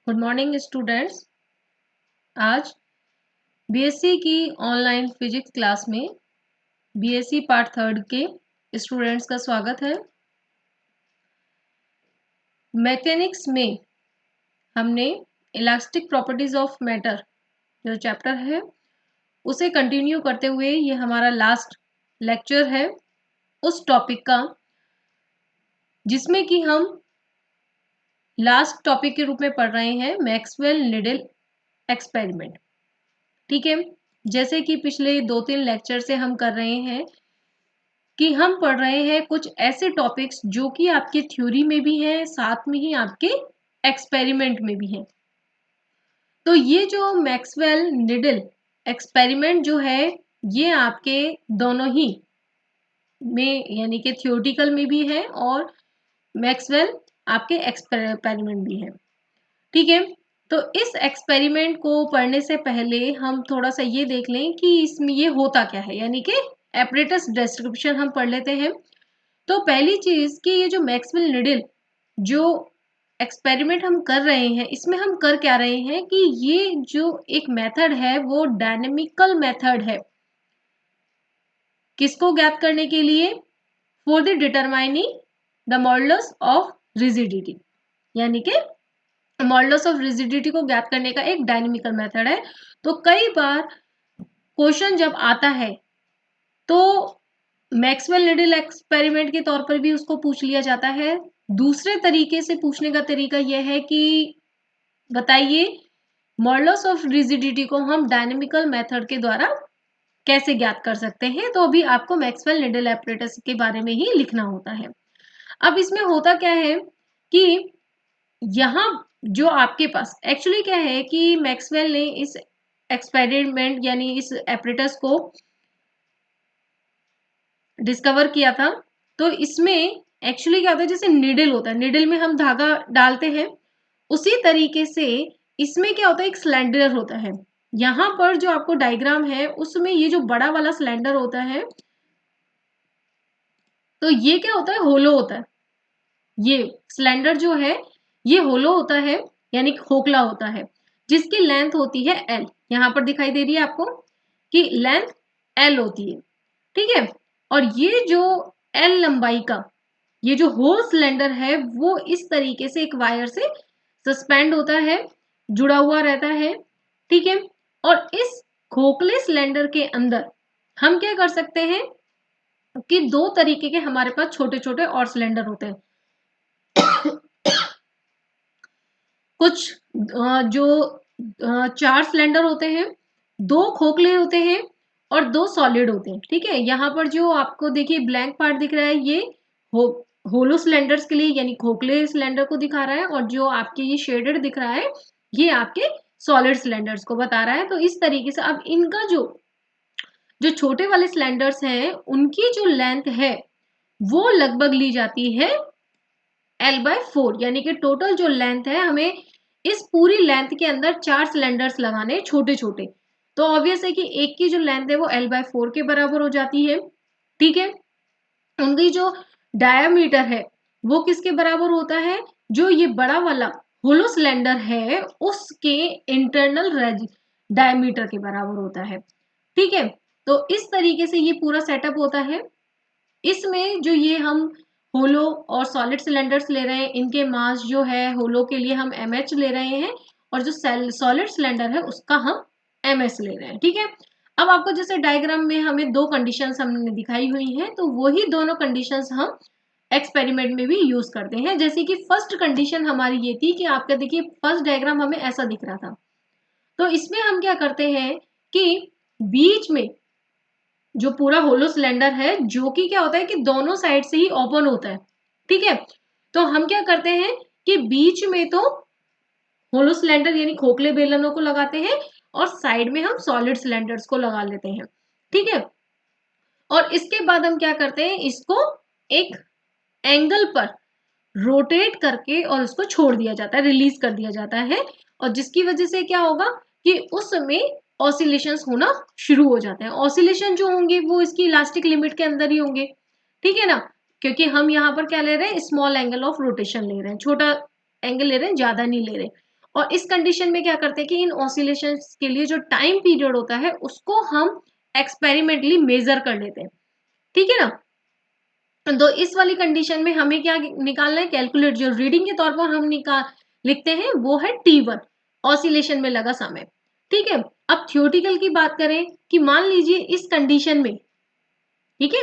Good morning students. आज BSc की online physics class में बीएससी पार्ट थर्ड के स्टूडेंट्स का स्वागत है। मैकेनिक्स में हमने इलास्टिक प्रॉपर्टीज ऑफ मैटर जो चैप्टर है उसे कंटिन्यू करते हुए ये हमारा लास्ट लेक्चर है उस टॉपिक का, जिसमें कि हम लास्ट टॉपिक के रूप में पढ़ रहे हैं मैक्सवेल निडल एक्सपेरिमेंट। ठीक है, जैसे कि पिछले 2-3 लेक्चर से हम कर रहे हैं कि हम पढ़ रहे हैं कुछ ऐसे टॉपिक्स जो कि आपके थ्योरी में भी हैं, साथ में ही आपके एक्सपेरिमेंट में भी हैं। तो ये जो मैक्सवेल निडल एक्सपेरिमेंट जो है ये आपके दोनों ही में यानी कि थ्योरेटिकल में भी है और मैक्सवेल आपके एक्सपेरिमेंट भी है। ठीक है, तो इस एक्सपेरिमेंट को पढ़ने से पहले हम थोड़ा सा ये देख लें कि इसमें ये होता क्या है, यानी कि एपरेटस डिस्क्रिप्शन हम पढ़ लेते हैं। तो पहली चीज कि ये जो मैक्सवेल निडल जो एक्सपेरिमेंट हम कर रहे हैं इसमें हम कर क्या रहे हैं कि ये जो एक मेथड है वो डायनेमिकल मेथड है। किसको ज्ञात करने के लिए? For the determining the modulus of rigidity, यानी कि मॉडुलस ऑफ रिजिडिटी को ज्ञात करने का एक डायनेमिकल मेथड है। तो कई बार क्वेश्चन जब आता है तो मैक्सवेल निडल एक्सपेरिमेंट के तौर पर भी उसको पूछ लिया जाता है। दूसरे तरीके से पूछने का तरीका यह है कि बताइए मॉडुलस ऑफ रिजिडिटी को हम डायनेमिकल मेथड के द्वारा कैसे ज्ञात कर सकते हैं। तो अभी आपको मैक्सवेल निडल एपरेटस के बारे में ही लिखना होता है। अब इसमें होता क्या है कि यहाँ जो आपके पास एक्चुअली क्या है कि मैक्सवेल ने इस एक्सपेरिमेंट यानी इस एपरेटस को डिस्कवर किया था। तो इसमें एक्चुअली क्या होता है, जैसे निडल होता है, निडल में हम धागा डालते हैं, उसी तरीके से इसमें क्या होता है, एक सिलेंडर होता है। यहाँ पर जो आपको डायग्राम है उसमें ये जो बड़ा वाला सिलेंडर होता है तो ये क्या होता है, होलो होता है। ये सिलेंडर जो है ये होलो होता है यानी खोखला होता है, जिसकी लेंथ होती है एल। यहाँ पर दिखाई दे रही है आपको कि लेंथ एल होती है। ठीक है, और ये जो एल लंबाई का ये जो होल सिलेंडर है वो इस तरीके से एक वायर से सस्पेंड होता है, जुड़ा हुआ रहता है। ठीक है, और इस खोखले सिलेंडर के अंदर हम क्या कर सकते हैं कि दो तरीके के हमारे पास छोटे छोटे और सिलेंडर होते हैं। कुछ जो 4 सिलेंडर होते हैं, 2 खोखले होते हैं और 2 सॉलिड होते हैं। ठीक है, यहाँ पर जो आपको देखिए ब्लैंक पार्ट दिख रहा है ये हो होलो सिलेंडर्स के लिए यानी खोखले सिलेंडर को दिखा रहा है, और जो आपके ये शेडेड दिख रहा है ये आपके सॉलिड सिलेंडर्स को बता रहा है। तो इस तरीके से अब इनका जो जो छोटे वाले सिलेंडर्स हैं उनकी जो लेंथ है वो लगभग ली जाती है L/4, यानी कि टोटल जो लेंथ है हमें इस पूरी लेंथ के अंदर 4 सिलेंडर्स लगाने छोटे छोटे। तो ऑब्वियस है कि एक की जो लेंथ है वो L/4 के बराबर हो जाती है। ठीक है, उनकी जो डायामीटर है वो किसके बराबर होता है, जो ये बड़ा वाला होलो सिलेंडर है उसके इंटरनल डायमीटर के बराबर होता है। ठीक है, तो इस तरीके से ये पूरा सेटअप होता है। इसमें जो ये हम होलो और सॉलिड सिलेंडर्स ले रहे हैं इनके मास जो है होलो के लिए हम mh ले रहे हैं और जो सॉलिड सिलेंडर है उसका हम ms ले रहे हैं। ठीक है, अब आपको जैसे डायग्राम में हमें दो कंडीशंस हमने दिखाई हुई हैं तो वही दोनों कंडीशंस हम एक्सपेरिमेंट में भी यूज करते हैं। जैसे कि फर्स्ट कंडीशन हमारी ये थी कि आपका देखिए फर्स्ट डायग्राम हमें ऐसा दिख रहा था। तो इसमें हम क्या करते हैं कि बीच में जो पूरा होलो सिलेंडर है जो कि क्या होता है कि दोनों साइड से ही ओपन होता है। ठीक है, तो हम क्या करते हैं कि बीच में तो होलो सिलेंडर यानी खोखले बेलनों को लगाते हैं और साइड में हम सॉलिड सिलेंडर्स को लगा लेते हैं। ठीक है, और इसके बाद हम क्या करते हैं, इसको एक एंगल पर रोटेट करके और उसको छोड़ दिया जाता है, रिलीज कर दिया जाता है, और जिसकी वजह से क्या होगा कि उस समय ऑसिलेशंस होना शुरू हो जाते हैं। ऑसिलेशन जो होंगे वो इसकी इलास्टिक लिमिट के अंदर ही होंगे। ठीक है ना, क्योंकि हम यहाँ पर क्या ले रहे हैं, स्मॉल एंगल ऑफ रोटेशन ले रहे हैं, छोटा एंगल ले रहे हैं, ज्यादा नहीं ले रहे। और इस कंडीशन में क्या करते हैं कि इन ऑसिलेशंस के लिए जो टाइम पीरियड होता है उसको हम एक्सपेरिमेंटली मेजर कर लेते हैं, ठीक है ना। तो इस वाली कंडीशन में हमें क्या निकालना है, कैलकुलेट, जो रीडिंग के तौर पर हम लिखते हैं वो है T1, ऑसिलेशन में लगा समय, ठीक है। अब थ्योरेटिकल की बात करें कि मान लीजिए इस कंडीशन में, ठीक है,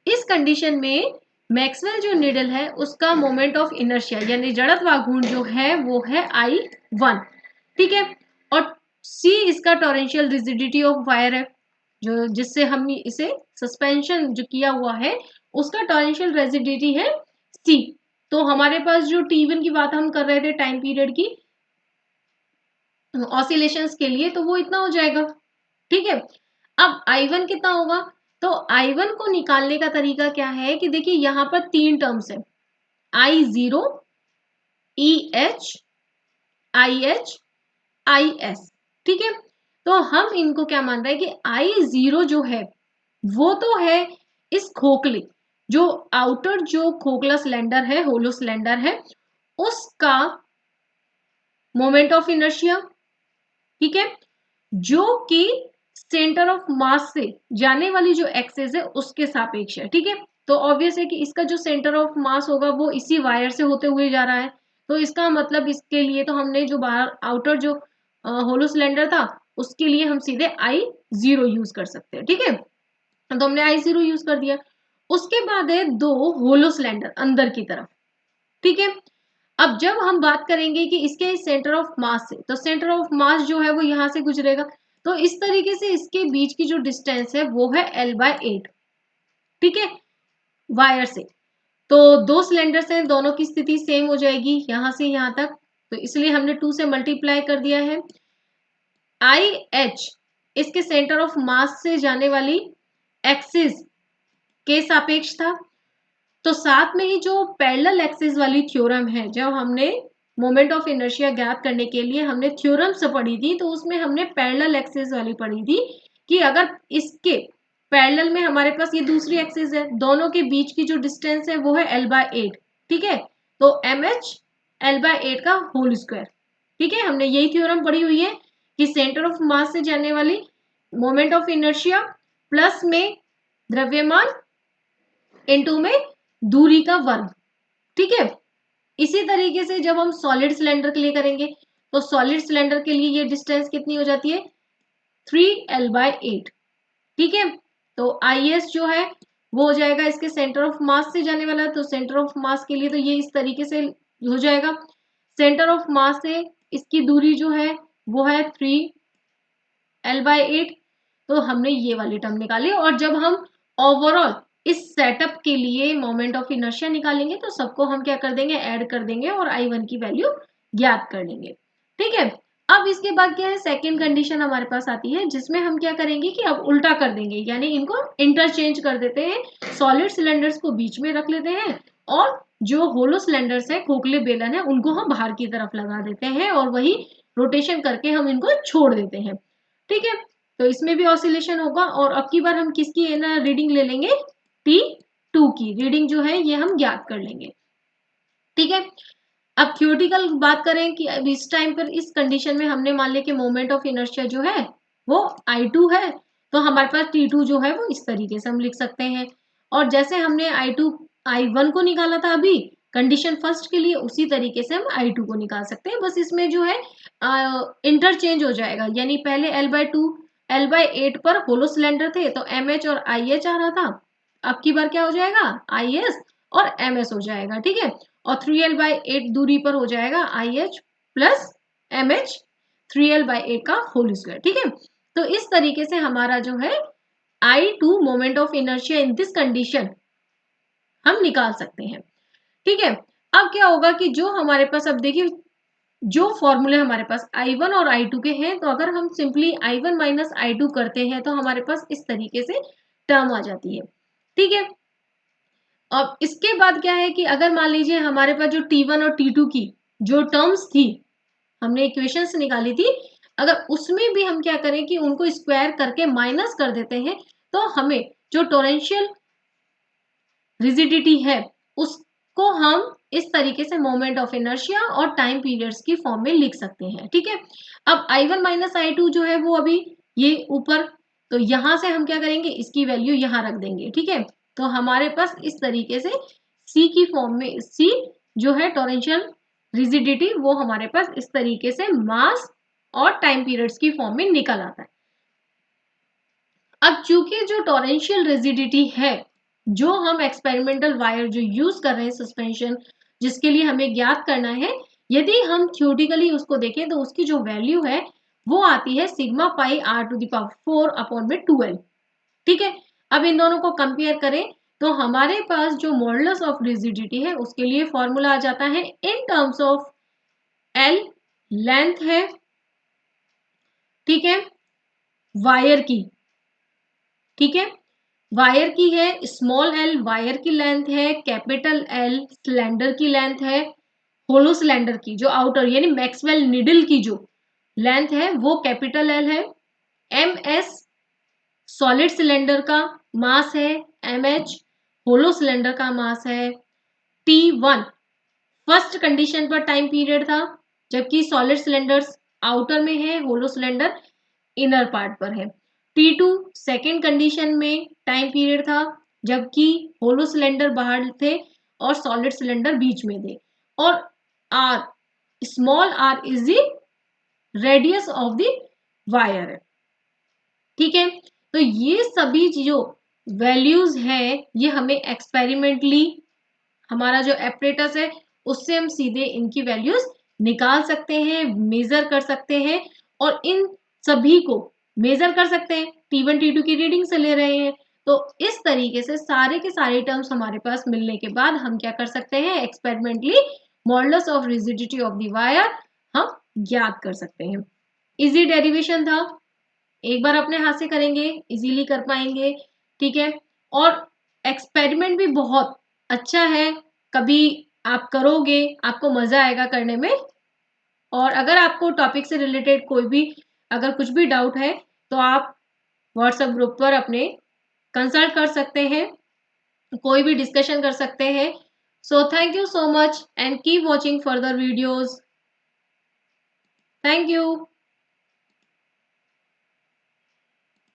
इस कंडीशन में मैक्सवेल जो नीडल है उसका मोमेंट ऑफ इनर्शिया यानी जड़त्वाघूर्ण जो है वो है I1, ठीक है। और C इसका टॉरेंशियल रिजिडिटी ऑफ वायर है, जो जिससे हम इसे सस्पेंशन जो किया हुआ है उसका टॉरेंशियल रिजिडिटी है C। तो हमारे पास जो T1 की बात हम कर रहे थे टाइम पीरियड की ऑसिलेशंस के लिए, तो वो इतना हो जाएगा, ठीक है। अब I1 कितना होगा, तो I1 को निकालने का तरीका क्या है कि देखिए यहां पर 3 टर्म्स है, I0, EH, IH, IS, ठीक है। तो हम इनको क्या मान रहे हैं कि I0 जो है वो तो है इस खोखले, जो आउटर जो खोखला सिलेंडर है, होलो सिलेंडर है, उसका मोमेंट ऑफ इनर्शिया, ठीक है, जो कि सेंटर ऑफ मास से जाने वाली जो एक्सेस है उसके सापेक्ष है, ठीक है। तो ऑब्वियस है कि इसका जो सेंटर ऑफ मास होगा वो इसी वायर से होते हुए जा रहा है, तो इसका मतलब इसके लिए तो हमने जो बाहर आउटर जो होलो सिलेंडर था उसके लिए हम सीधे I0 यूज कर सकते हैं, ठीक है। तो हमने I0 यूज कर दिया। उसके बाद है 2 होलो सिलेंडर अंदर की तरफ, ठीक है। अब जब हम बात करेंगे कि इसके सेंटर ऑफ मास से, तो सेंटर ऑफ मास जो है वो यहां से गुजरेगा, तो इस तरीके से इसके बीच की जो डिस्टेंस है वो है L/8, ठीक है, वायर से। तो 2 सिलेंडर्स हैं, दोनों की स्थिति सेम हो जाएगी यहां से यहां तक, तो इसलिए हमने 2 से मल्टीप्लाई कर दिया है। IH इसके सेंटर ऑफ मास से जाने वाली एक्सिस के सापेक्ष था। तो साथ में ही जो पैरेलल एक्सिस वाली थ्योरम है, जब हमने मोमेंट ऑफ इनर्शिया ज्ञात करने के लिए हमने थ्योरम से पढ़ी थी, तो उसमें हमने पैरेलल एक्सिस वाली पढ़ी थी कि अगर इसके पैरेलल में हमारे पास ये दूसरी एक्सिस है, दोनों के बीच की जो डिस्टेंस है वो है L/8, ठीक है। तो MH L/8 का होल स्क्वायर, ठीक है। हमने यही थ्योरम पढ़ी हुई है कि सेंटर ऑफ मास से जाने वाली मोमेंट ऑफ इनर्शिया प्लस में द्रव्यमान इनटू में दूरी का वर्ग, ठीक है। इसी तरीके से जब हम सॉलिड सिलेंडर के लिए करेंगे, तो सॉलिड सिलेंडर के लिए ये डिस्टेंस कितनी हो जाती है 3L/8, ठीक है। तो IS जो है वो हो जाएगा इसके सेंटर ऑफ मास से जाने वाला, तो सेंटर ऑफ मास के लिए तो ये इस तरीके से हो जाएगा, सेंटर ऑफ मास से इसकी दूरी जो है वो है 3L/8। तो हमने ये वाली टर्म निकाली, और जब हम ओवरऑल इस सेटअप के लिए मोमेंट ऑफ इनर्शिया निकालेंगे तो सबको हम क्या कर देंगे, ऐड कर देंगे और I1 की वैल्यू ज्ञात कर लेंगे, ठीक है। अब इसके बाद क्या है, सेकेंड कंडीशन हमारे पास आती है जिसमें हम क्या करेंगे कि अब उल्टा कर देंगे, यानी इनको इंटरचेंज कर देते हैं, सॉलिड सिलेंडर्स को बीच में रख लेते हैं और जो होलो सिलेंडर्स है, खोखले बेलन है, उनको हम बाहर की तरफ लगा देते हैं और वही रोटेशन करके हम इनको छोड़ देते हैं, ठीक है। तो इसमें भी ऑसिलेशन होगा, और अब की बार हम किसकी है ना रीडिंग ले लेंगे, T2 की रीडिंग जो है ये हम ज्ञात कर लेंगे, ठीक है। अब थ्योरेटिकल बात करें कि अब इस टाइम पर इस कंडीशन में हमने मान लिया कि मोमेंट ऑफ इनर्शिया जो है वो I2 है, तो हमारे पास T2 जो है वो इस तरीके से हम लिख सकते हैं। और जैसे हमने I1 को निकाला था अभी कंडीशन फर्स्ट के लिए, उसी तरीके से हम I2 को निकाल सकते हैं, बस इसमें जो है इंटरचेंज हो जाएगा, यानी पहले L/8 पर होलो सिलेंडर थे तो MH और IH आ रहा था, अब की बार क्या हो जाएगा IS और MS हो जाएगा, ठीक है। और 3L/8 दूरी पर हो जाएगा IH प्लस MH 3L/8 का होल स्क्वायर, ठीक है। तो इस तरीके से हमारा जो है I2 moment of inertia in this condition हम निकाल सकते हैं, ठीक है। अब क्या होगा कि जो हमारे पास, अब देखिए जो फॉर्मूले हमारे पास I1 और I2 के हैं, तो अगर हम सिंपली I1 माइनस I2 करते हैं तो हमारे पास इस तरीके से टर्म आ जाती है, ठीक है। अब इसके बाद क्या है कि अगर मान लीजिए हमारे पास जो T1 और T2 की जो टर्म्स थी, हमने इक्वेशंस निकाली थी, अगर उसमें भी हम क्या करें कि उनको स्क्वायर करके माइनस कर देते हैं, तो हमें जो टोरेंशियल रिजिडिटी है उसको हम इस तरीके से मोमेंट ऑफ इनर्शिया और टाइम पीरियड्स की फॉर्म में लिख सकते हैं। ठीक है, अब I1 माइनस I2 जो है वो अभी ये ऊपर, तो यहां से हम क्या करेंगे, इसकी वैल्यू यहां रख देंगे। ठीक है, तो हमारे पास इस तरीके से C की फॉर्म में, C जो है टॉरेंशियल रिजिडिटी, वो हमारे पास इस तरीके से मास और टाइम पीरियड्स की फॉर्म में निकल आता है। अब चूंकि जो टॉरेंशियल रिजिडिटी है, जो हम एक्सपेरिमेंटल वायर जो यूज कर रहे हैं सस्पेंशन, जिसके लिए हमें ज्ञात करना है, यदि हम थ्योरेटिकली उसको देखें तो उसकी जो वैल्यू है वो आती है sigma pi r to the power 4 upon में 12। ठीक है, अब इन दोनों को कंपेयर करें तो हमारे पास जो मॉडुलस ऑफ रिजिडिटी है उसके लिए फॉर्मूला आ जाता है in terms of L length है, ठीक है, वायर की, ठीक है, वायर की है, स्मॉल एल वायर की लेंथ है, कैपिटल एल सिलेंडर की लेंथ है, होलो सिलेंडर की जो आउटर यानी मैक्सवेल निडल की जो लेंथ है वो कैपिटल एल है, एम एस सॉलिड सिलेंडर का मास है, एम एच होलो सिलेंडर का मास है, T1 फर्स्ट कंडीशन पर टाइम पीरियड था, जबकि सॉलिड सिलेंडर्स आउटर में है, होलो सिलेंडर इनर पार्ट पर है। T2 सेकेंड कंडीशन में टाइम पीरियड था, जबकि होलो सिलेंडर बाहर थे और सॉलिड सिलेंडर बीच में थे। और R small r is the radius of the wire है। ठीक है, तो ये सभी जो वैल्यूज हैं ये हमें एक्सपेरिमेंटली हमारा जो एपरेटस है उससे हम सीधे इनकी वैल्यूज निकाल सकते हैं, मेजर कर सकते हैं, और इन सभी को मेजर कर सकते हैं, T1 T2 की रीडिंग से ले रहे हैं। तो इस तरीके से सारे के सारे टर्म्स हमारे पास मिलने के बाद हम क्या कर सकते हैं, experimentally modulus of rigidity of the wire हम ज्ञात कर सकते हैं। इजी डेरिवेशन था, एक बार अपने हाथ से करेंगे इजीली कर पाएंगे। ठीक है, और एक्सपेरिमेंट भी बहुत अच्छा है, कभी आप करोगे आपको मजा आएगा करने में। और अगर आपको टॉपिक से रिलेटेड कोई भी अगर कुछ भी डाउट है तो आप व्हाट्सएप ग्रुप पर अपने कंसल्ट कर सकते हैं, कोई भी डिस्कशन कर सकते हैं। So thank you so much and keep watching further videos. Thank you.